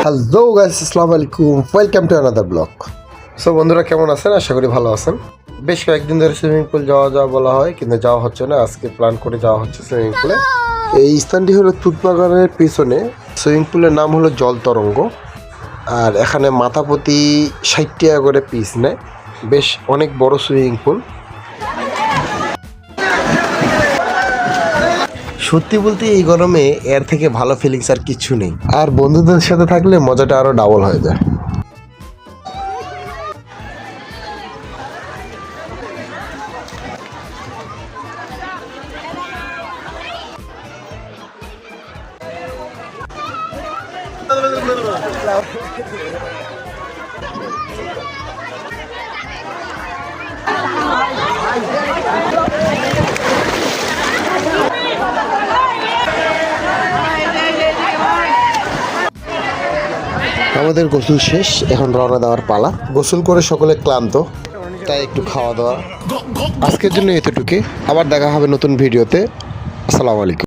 Hello guys, আসসালামু আলাইকুম, welcome to another blog. So বন্ধুরা কেমন আছেন? আশা করি ভালো আছেন। বেশ কয়েকদিন ধরে সুইমিং পুল যাওয়া বলা হয়, কিন্তু যাওয়া হচ্ছে না। আজকে প্ল্যান করে যাওয়া হচ্ছে সুইমিং পুলে। এই স্থানটি হলো তুতবাগানের পিছনে। সুইমিং পুলের নাম হলো জল তরঙ্গ। আর এখানে মাথা প্রতি 60 টাকা করে পিস নেয়। বেশ অনেক বড় সুইমিং পুল। সত্যি বলতে এই গরমে এর থেকে ভালো ফিলিংস আর কিছু নেই। আর বন্ধুদের সাথে থাকলে মজাটা আরো ডাবল হয়ে যায়। আমাদের গোসল শেষ, এখন রওনা দেওয়ার পালা। গোসল করে সকলে ক্লান্ত, তাই একটু খাওয়া দাওয়া। আজকের জন্য এতটুকুই। আবার দেখা হবে নতুন ভিডিওতে। আসসালামু আলাইকুম।